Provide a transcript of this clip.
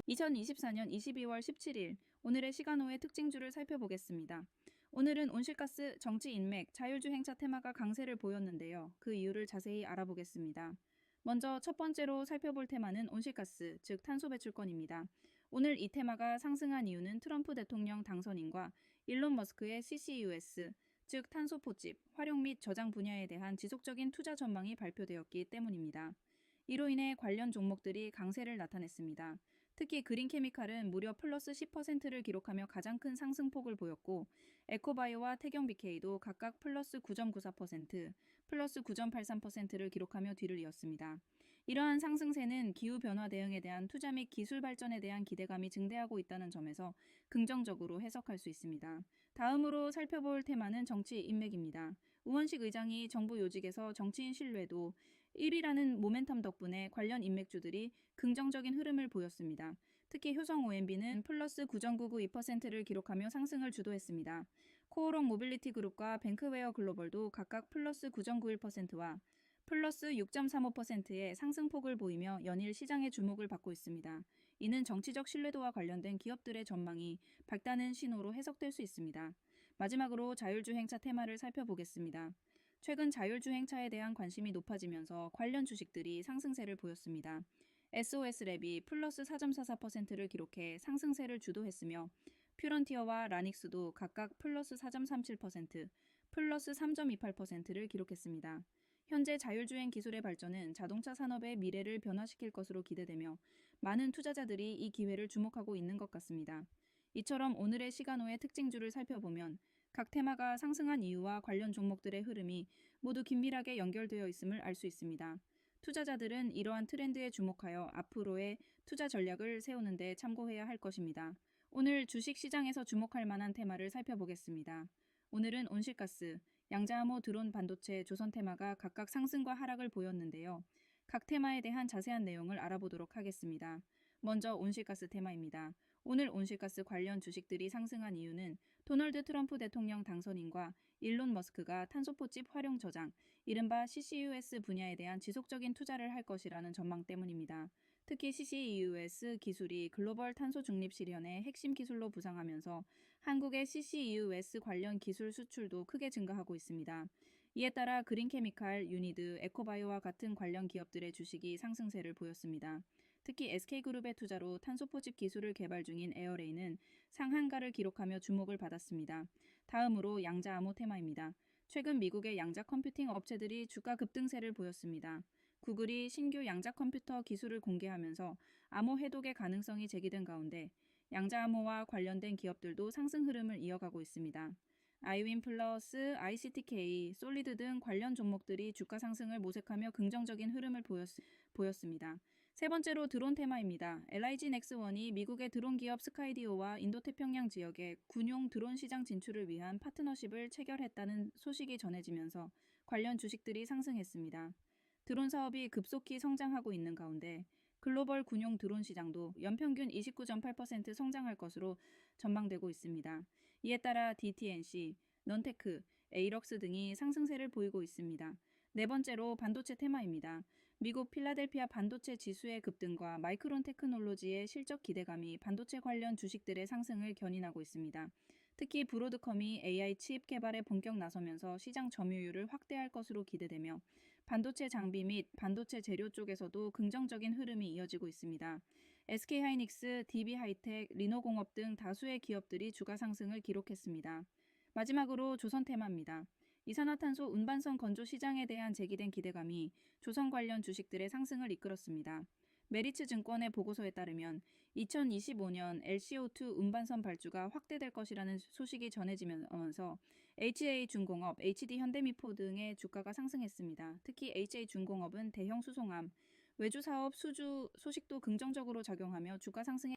2024년 12월 17일 오늘의 시간호의 특징주를 살펴보겠습니다. 오늘은 온실가스, 정치 인맥, 자율주행차 테마가 강세를 보였는데요. 그 이유를 자세히 알아보겠습니다. 먼저 첫 번째로 살펴볼 테마는 온실가스, 즉 탄소 배출권입니다. 오늘 이 테마가 상승한 이유는 트럼프 대통령 당선인과 일론 머스크의 CCUS, 즉 탄소 포집, 활용 및 저장 분야에 대한 지속적인 투자 전망이 발표되었기 때문입니다. 이로 인해 관련 종목들이 강세를 나타냈습니다. 특히 그린케미칼은 무려 플러스 10%를 기록하며 가장 큰 상승폭을 보였고, 에코바이오와 태경BK도 각각 플러스 9.94%, 플러스 9.83%를 기록하며 뒤를 이었습니다. 이러한 상승세는 기후변화 대응에 대한 투자 및 기술 발전에 대한 기대감이 증대하고 있다는 점에서 긍정적으로 해석할 수 있습니다. 다음으로 살펴볼 테마는 정치 인맥입니다. 우원식 의장이 정부 요직에서 정치인 신뢰도 1위라는 모멘텀 덕분에 관련 인맥주들이 긍정적인 흐름을 보였습니다. 특히 효성 OMB는 플러스 9.992%를 기록하며 상승을 주도했습니다. 코오롱 모빌리티 그룹과 뱅크웨어 글로벌도 각각 플러스 9.91%와 플러스 6.35%의 상승폭을 보이며 연일 시장의 주목을 받고 있습니다. 이는 정치적 신뢰도와 관련된 기업들의 전망이 밝다는 신호로 해석될 수 있습니다. 마지막으로 자율주행차 테마를 살펴보겠습니다. 최근 자율주행차에 대한 관심이 높아지면서 관련 주식들이 상승세를 보였습니다. SOS랩이 플러스 4.44%를 기록해 상승세를 주도했으며 퓨런티어와 라닉스도 각각 플러스 4.37%, 플러스 3.28%를 기록했습니다. 현재 자율주행 기술의 발전은 자동차 산업의 미래를 변화시킬 것으로 기대되며 많은 투자자들이 이 기회를 주목하고 있는 것 같습니다. 이처럼 오늘의 시간호의 특징주를 살펴보면 각 테마가 상승한 이유와 관련 종목들의 흐름이 모두 긴밀하게 연결되어 있음을 알 수 있습니다. 투자자들은 이러한 트렌드에 주목하여 앞으로의 투자 전략을 세우는 데 참고해야 할 것입니다. 오늘 주식 시장에서 주목할 만한 테마를 살펴보겠습니다. 오늘은 온실가스, 양자암호 드론 반도체 조선 테마가 각각 상승과 하락을 보였는데요. 각 테마에 대한 자세한 내용을 알아보도록 하겠습니다. 먼저 온실가스 테마입니다. 오늘 온실가스 관련 주식들이 상승한 이유는 도널드 트럼프 대통령 당선인과 일론 머스크가 탄소포집 활용 저장, 이른바 CCUS 분야에 대한 지속적인 투자를 할 것이라는 전망 때문입니다. 특히 CCUS 기술이 글로벌 탄소 중립 실현의 핵심 기술로 부상하면서 한국의 CCUS 관련 기술 수출도 크게 증가하고 있습니다. 이에 따라 그린케미칼, 유니드, 에코바이오와 같은 관련 기업들의 주식이 상승세를 보였습니다. 특히 SK그룹의 투자로 탄소 포집 기술을 개발 중인 에어레이는 상한가를 기록하며 주목을 받았습니다. 다음으로 양자암호 테마입니다. 최근 미국의 양자 컴퓨팅 업체들이 주가 급등세를 보였습니다. 구글이 신규 양자 컴퓨터 기술을 공개하면서 암호 해독의 가능성이 제기된 가운데 양자암호와 관련된 기업들도 상승 흐름을 이어가고 있습니다. 아이윈 플러스, ICTK, 솔리드 등 관련 종목들이 주가 상승을 모색하며 긍정적인 흐름을 보였습니다. 세 번째로 드론 테마입니다. LIG 넥스원이 미국의 드론 기업 스카이디오와 인도태평양 지역의 군용 드론 시장 진출을 위한 파트너십을 체결했다는 소식이 전해지면서 관련 주식들이 상승했습니다. 드론 사업이 급속히 성장하고 있는 가운데 글로벌 군용 드론 시장도 연평균 29.8% 성장할 것으로 전망되고 있습니다. 이에 따라 DTNC, 넌테크, 에이럭스 등이 상승세를 보이고 있습니다. 네 번째로 반도체 테마입니다. 미국 필라델피아 반도체 지수의 급등과 마이크론 테크놀로지의 실적 기대감이 반도체 관련 주식들의 상승을 견인하고 있습니다. 특히 브로드컴이 AI 칩 개발에 본격 나서면서 시장 점유율을 확대할 것으로 기대되며 반도체 장비 및 반도체 재료 쪽에서도 긍정적인 흐름이 이어지고 있습니다. SK하이닉스, DB하이텍, 리노공업 등 다수의 기업들이 주가 상승을 기록했습니다. 마지막으로 조선 테마입니다. 이산화탄소 운반선 건조 시장에 대한 제기된 기대감이 조선 관련 주식들의 상승을 이끌었습니다. 메리츠 증권의 보고서에 따르면 2025년 LCO2 운반선 발주가 확대될 것이라는 소식이 전해지면서 HA중공업, HD현대미포 등의 주가가 상승했습니다. 특히 HA중공업은 대형 수송함, 외주 사업 수주 소식도 긍정적으로 작용하며 주가 상승에